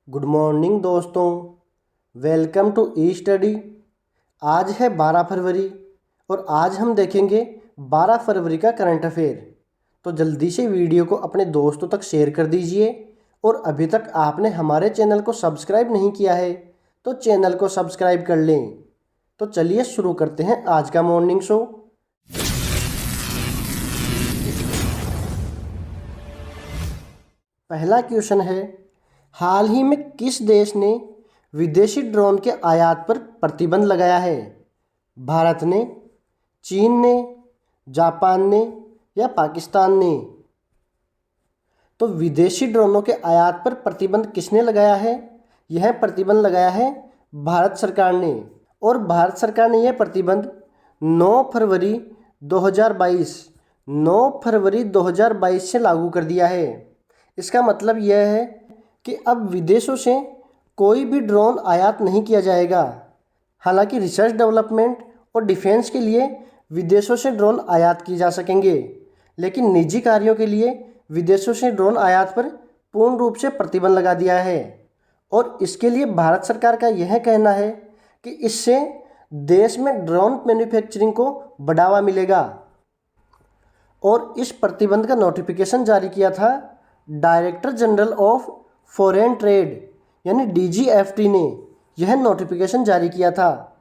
Good morning दोस्तों। Welcome to E study. आज है 12 फरवरी और आज हम देखेंगे 12 फरवरी का करंट अफेयर। तो जल्दी से वीडियो को अपने दोस्तों तक शेयर कर दीजिए और अभी तक आपने हमारे चैनल को सब्सक्राइब नहीं किया है तो चैनल को सब्सक्राइब कर लें। तो चलिए शुरू करते हैं आज का मॉर्निंग शो। पहला क्वेश्चन है, हाल ही में किस देश ने विदेशी ड्रोन के आयात पर प्रतिबंध लगाया है? भारत ने, चीन ने, जापान ने या पाकिस्तान ने? तो विदेशी ड्रोनों के आयात पर प्रतिबंध किसने लगाया है? यह प्रतिबंध लगाया है भारत सरकार ने। और भारत सरकार ने यह प्रतिबंध 9 फरवरी 2022 से लागू कर दिया है। इसका मतलब यह है कि अब विदेशों से कोई भी ड्रोन आयात नहीं किया जाएगा। हालांकि रिसर्च डेवलपमेंट और डिफेंस के लिए विदेशों से ड्रोन आयात किए जा सकेंगे, लेकिन निजी कार्यों के लिए विदेशों से ड्रोन आयात पर पूर्ण रूप से प्रतिबंध लगा दिया है। और इसके लिए भारत सरकार का यह कहना है कि इससे देश में ड्रोन मैन्युफैक्चरिंग को बढ़ावा मिलेगा। और इस प्रतिबंध का नोटिफिकेशन जारी किया था director general of foreign trade यानी DGFT ने यह नोटिफिकेशन जारी किया था।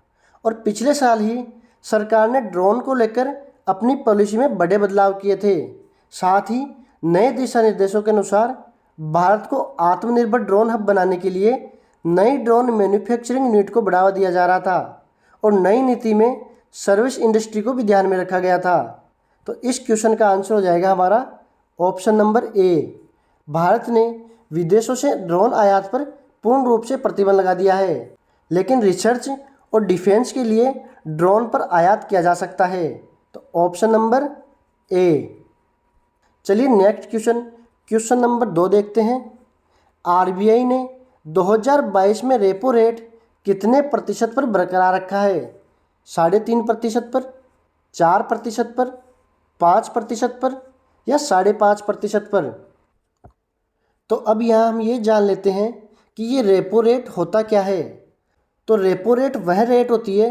और पिछले साल ही सरकार ने ड्रोन को लेकर अपनी पॉलिसी में बड़े बदलाव किए थे। साथ ही नए दिशा निर्देशों के अनुसार भारत को आत्मनिर्भर ड्रोन हब बनाने के लिए नई ड्रोन मैन्युफैक्चरिंग यूनिट को बढ़ावा दिया जा रहा था और नई नीति में सर्विस इंडस्ट्री को भी ध्यान में रखा गया था। तो इस क्वेश्चन का आंसर हो जाएगा हमारा ऑप्शन नंबर ए। भारत ने विदेशों से ड्रोन आयात पर पूर्ण रूप से प्रतिबंध लगा दिया है, लेकिन रिसर्च और डिफेंस के लिए ड्रोन पर आयात किया जा सकता है। तो ऑप्शन नंबर ए। चलिए नेक्स्ट क्वेश्चन नंबर 2 देखते हैं। RBI ने 2022 में रेपो रेट कितने प्रतिशत पर बरकरार रखा है? 3.5% पर, 4% पर, 5% पर या 5.5% पर? तो अब यहाँ हम ये जान लेते हैं कि ये रेपो रेट होता क्या है। तो रेपो रेट वह रेट होती है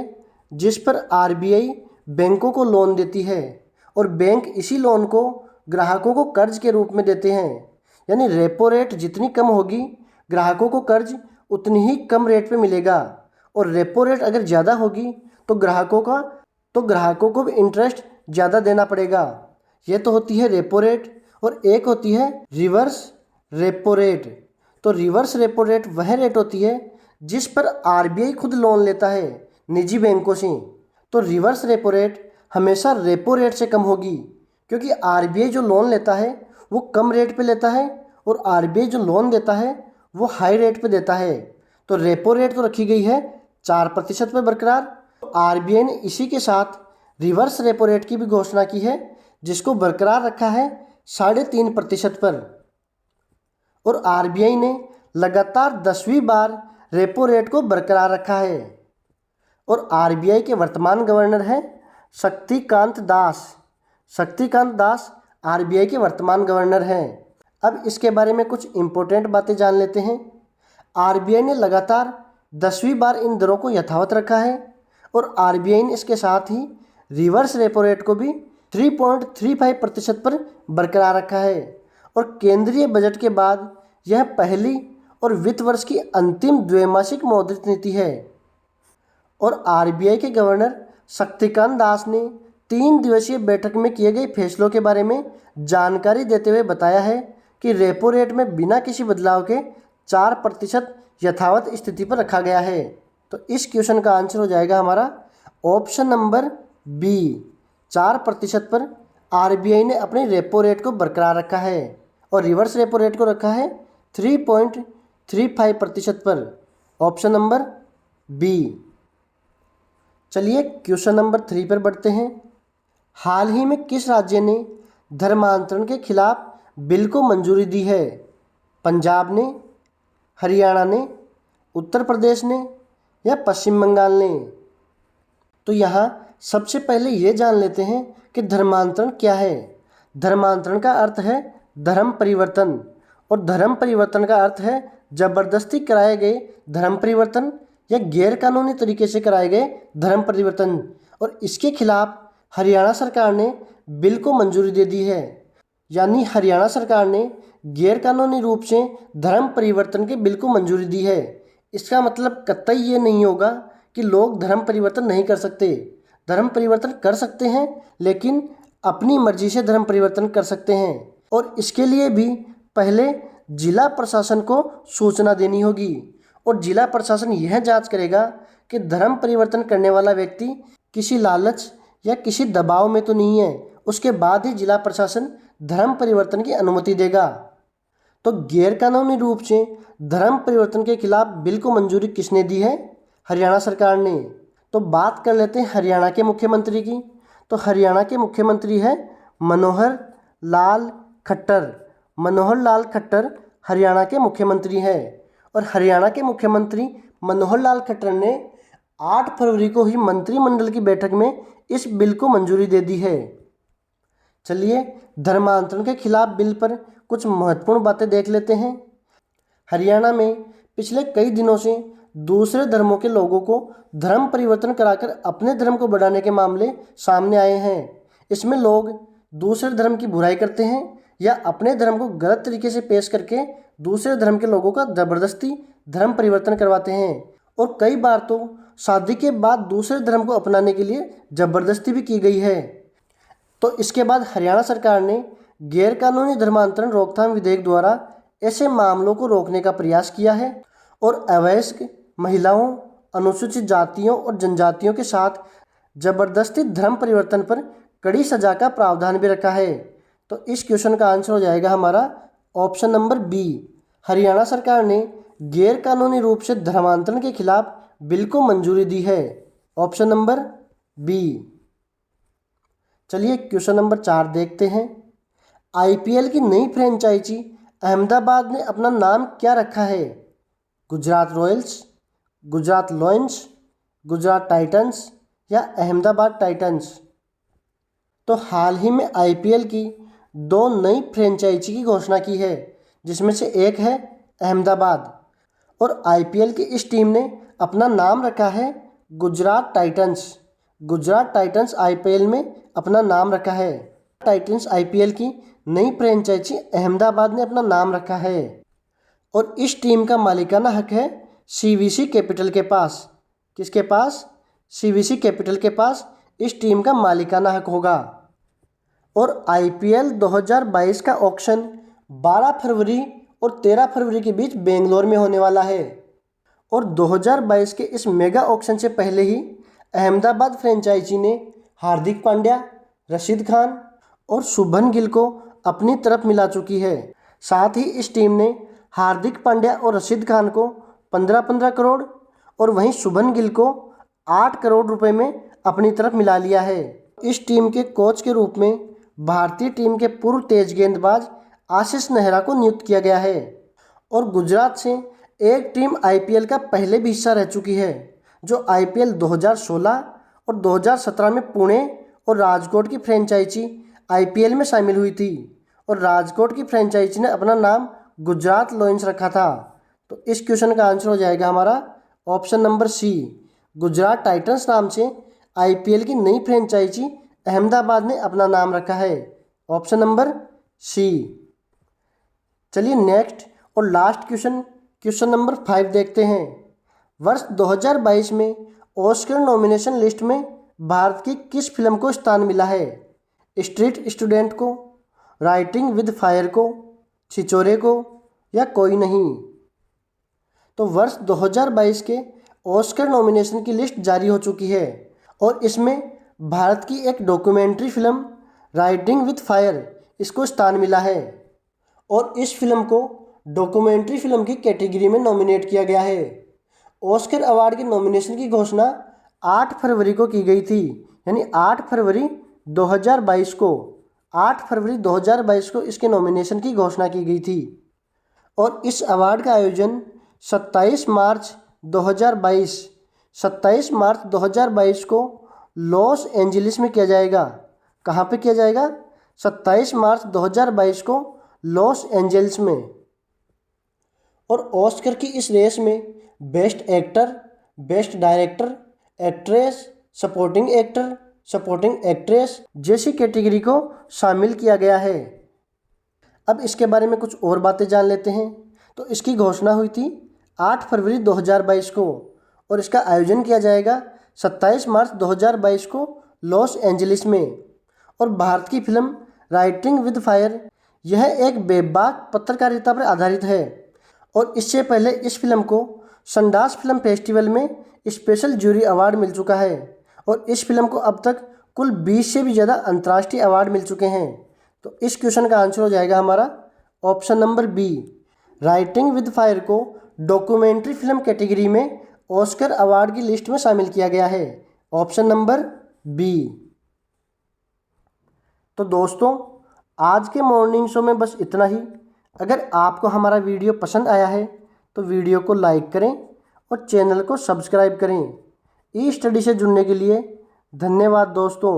जिस पर RBI बैंकों को लोन देती है और बैंक इसी लोन को ग्राहकों को कर्ज के रूप में देते हैं। यानी रेपो रेट जितनी कम होगी ग्राहकों को कर्ज उतनी ही कम रेट पे मिलेगा, और रेपो रेट अगर ज़्यादा होगी तो ग्राहकों को भी इंटरेस्ट ज़्यादा देना पड़ेगा। ये तो होती है रेपो रेट। और एक होती है रिवर्स रेपो रेट। तो रिवर्स रेपो रेट वह रेट होती है जिस पर RBI खुद लोन लेता है निजी बैंकों से। तो रिवर्स रेपो रेट हमेशा रेपो रेट से कम होगी, क्योंकि RBI जो लोन लेता है वो कम रेट पे लेता है और RBI जो लोन देता है वो हाई रेट पे देता है। तो रेपो रेट तो रखी गई है 4% पर बरकरार। तो RBI ने इसी के साथ रिवर्स रेपो रेट की भी घोषणा की है, जिसको बरकरार रखा है 3.5% पर। और RBI ने लगातार 10वीं बार रेपो रेट को बरकरार रखा है। और RBI के वर्तमान गवर्नर हैं शक्तिकांत दास RBI के वर्तमान गवर्नर हैं। अब इसके बारे में कुछ इम्पोर्टेंट बातें जान लेते हैं। RBI ने लगातार 10वीं बार इन दरों को यथावत रखा है और RBI ने इसके साथ ही रिवर्स रेपो रेट को भी 3.35% पर बरकरार रखा है। और केंद्रीय बजट के बाद यह पहली और वित्त वर्ष की अंतिम द्वैमासिक मौद्रिक नीति है। और RBI के गवर्नर शक्तिकांत दास ने 3 दिवसीय बैठक में किए गए फैसलों के बारे में जानकारी देते हुए बताया है कि रेपो रेट में बिना किसी बदलाव के 4% यथावत स्थिति पर रखा गया है। तो इस क्वेश्चन का आंसर हो जाएगा हमारा ऑप्शन नंबर बी। 4% पर RBI ने अपने रेपो रेट को बरकरार रखा है और रिवर्स रेपो रेट को रखा है 3.35% पर। Option number B. चलिए क्वेश्चन नंबर 3 पर बढ़ते हैं। हाल ही में किस राज्य ने धर्मांतरण के खिलाफ बिल को मंजूरी दी है? पंजाब ने, हरियाणा ने, उत्तर प्रदेश ने या पश्चिम बंगाल ने? तो यहाँ सबसे पहले ये जान लेते हैं कि धर्मांतरण क्या है। धर्मांतरण का अर्थ है धर्म परिवर्तन और धर्म परिवर्तन का अर्थ है ज़बरदस्ती कराए गए धर्म परिवर्तन या गैरकानूनी तरीके से कराए गए धर्म परिवर्तन, और इसके खिलाफ हरियाणा सरकार ने बिल को मंजूरी दे दी है। यानी हरियाणा सरकार ने गैरकानूनी रूप से धर्म परिवर्तन के बिल को मंजूरी दी है। इसका मतलब कतई ये नहीं होगा कि लोग धर्म परिवर्तन नहीं कर सकते। धर्म परिवर्तन कर सकते हैं, लेकिन अपनी मर्जी से धर्म परिवर्तन कर सकते हैं, और इसके लिए भी पहले जिला प्रशासन को सूचना देनी होगी, और जिला प्रशासन यह जांच करेगा कि धर्म परिवर्तन करने वाला व्यक्ति किसी लालच या किसी दबाव में तो नहीं है। उसके बाद ही जिला प्रशासन धर्म परिवर्तन की अनुमति देगा। तो गैरकानूनी रूप से धर्म परिवर्तन के खिलाफ बिल को मंजूरी किसने दी है? हरियाणा सरकार ने। तो बात कर लेते हैं हरियाणा के मुख्यमंत्री की। तो हरियाणा के मुख्यमंत्री है मनोहर लाल खट्टर। मनोहर लाल खट्टर हरियाणा के मुख्यमंत्री हैं, और हरियाणा के मुख्यमंत्री मनोहर लाल खट्टर ने 8 फरवरी को ही मंत्रिमंडल की बैठक में इस बिल को मंजूरी दे दी है। चलिए धर्मांतरण के खिलाफ बिल पर कुछ महत्वपूर्ण बातें देख लेते हैं। हरियाणा में पिछले कई दिनों से दूसरे धर्मों के लोगों को धर्म परिवर्तन कराकर अपने धर्म को बढ़ाने के मामले सामने आए हैं। इसमें लोग दूसरे धर्म की बुराई करते हैं या अपने धर्म को गलत तरीके से पेश करके दूसरे धर्म के लोगों का ज़बरदस्ती धर्म परिवर्तन करवाते हैं, और कई बार तो शादी के बाद दूसरे धर्म को अपनाने के लिए ज़बरदस्ती भी की गई है। तो इसके बाद हरियाणा सरकार ने गैरकानूनी धर्मांतरण रोकथाम विधेयक द्वारा ऐसे मामलों को रोकने का प्रयास किया है, और अवयस्क महिलाओं, अनुसूचित जातियों और जनजातियों के साथ ज़बरदस्ती धर्म परिवर्तन पर कड़ी सजा का प्रावधान भी रखा है। तो इस क्वेश्चन का आंसर हो जाएगा हमारा ऑप्शन नंबर बी। हरियाणा सरकार ने गैरकानूनी रूप से धर्मांतरण के खिलाफ बिल को मंजूरी दी है। Option number B. चलिए क्वेश्चन नंबर 4 देखते हैं। आईपीएल की नई फ्रेंचाइजी अहमदाबाद ने अपना नाम क्या रखा है? Gujarat Royals, Gujarat Lions, Gujarat Titans या अहमदाबाद टाइटंस? तो हाल ही में आईपीएल की 2 नई फ्रेंचाइजी की घोषणा की है, जिसमें से एक है अहमदाबाद, और आईपीएल की इस टीम ने अपना नाम रखा है Gujarat Titans. Gujarat Titans IPL में अपना नाम रखा है। टाइटंस आईपीएल की नई फ्रेंचाइजी अहमदाबाद ने अपना नाम रखा है, और इस टीम का मालिकाना हक है सीवीसी कैपिटल के पास। किसके पास? सीवीसी कैपिटल के पास इस टीम का मालिकाना हक होगा। और आईपीएल 2022 का ऑक्शन 12 फरवरी और 13 फरवरी के बीच बेंगलोर में होने वाला है, और 2022 के इस मेगा ऑक्शन से पहले ही अहमदाबाद फ्रेंचाइजी ने हार्दिक पांड्या, रशीद खान और शुभमन गिल को अपनी तरफ मिला चुकी है। साथ ही इस टीम ने हार्दिक पांड्या और रशीद खान को 15-15 करोड़ और वहीं शुभमन गिल को 8 करोड़ रुपए में अपनी तरफ मिला लिया है। इस टीम के कोच के रूप में भारतीय टीम के पूर्व तेज गेंदबाज आशीष नेहरा को नियुक्त किया गया है, और गुजरात से एक टीम आईपीएल का पहले भी हिस्सा रह चुकी है, जो आईपीएल 2016 और 2017 में पुणे और राजकोट की फ्रेंचाइजी आईपीएल में शामिल हुई थी, और राजकोट की फ्रेंचाइजी ने अपना नाम गुजरात लायंस रखा था। तो इस क्वेश्चन का आंसर हो जाएगा हमारा option number C. Gujarat Titans नाम से आईपीएल की नई फ्रेंचाइजी अहमदाबाद ने अपना नाम रखा है। Option number C. चलिए नेक्स्ट और लास्ट क्वेश्चन, क्वेश्चन नंबर 5 देखते हैं। वर्ष 2022 में ऑस्कर नॉमिनेशन लिस्ट में भारत की किस फिल्म को स्थान मिला है? स्ट्रीट स्टूडेंट को, राइटिंग विद फायर को, छिछोरे को या कोई नहीं? तो वर्ष 2022 के ऑस्कर नॉमिनेशन की लिस्ट जारी हो चुकी है, और इसमें भारत की एक documentary film writing with fire इसको स्थान मिला है, और इस फिल्म को डॉक्यूमेंट्री फिल्म की कैटेगरी में नॉमिनेट किया गया है। ऑस्कर अवार्ड के नॉमिनेशन की घोषणा 8 फरवरी को की गई थी, यानी 8 फरवरी 2022 को 8 फरवरी 2022 को इसके नॉमिनेशन की घोषणा की गई थी, और इस अवार्ड का आयोजन 27 मार्च 2022 को लॉस एंजलिस में किया जाएगा। कहाँ पे किया जाएगा? 27 मार्च 2022 को लॉस एंजल्स में। और ऑस्कर की इस रेस में best actor, best director, actress, supporting actor, supporting actress जैसी कैटेगरी को शामिल किया गया है। अब इसके बारे में कुछ और बातें जान लेते हैं। तो इसकी घोषणा हुई थी 8 फरवरी 2022 को और इसका आयोजन किया जाएगा 27 मार्च 2022 को लॉस एंजलिस में। और भारत की फिल्म राइटिंग विद फायर यह एक बेबाक पत्रकारिता पर आधारित है और इससे पहले इस फिल्म को संडास फिल्म फेस्टिवल में स्पेशल जूरी अवार्ड मिल चुका है और इस फिल्म को अब तक कुल 20 से भी ज़्यादा अंतर्राष्ट्रीय अवार्ड मिल चुके हैं। तो इस क्वेश्चन का आंसर हो जाएगा हमारा option number B. Writing with fire को डॉक्यूमेंट्री फिल्म कैटेगरी में ऑस्कर अवार्ड की लिस्ट में शामिल किया गया है। Option number B. तो दोस्तों आज के मॉर्निंग शो में बस इतना ही। अगर आपको हमारा वीडियो पसंद आया है तो वीडियो को लाइक करें और चैनल को सब्सक्राइब करें। ई स्टडी से जुड़ने के लिए धन्यवाद दोस्तों।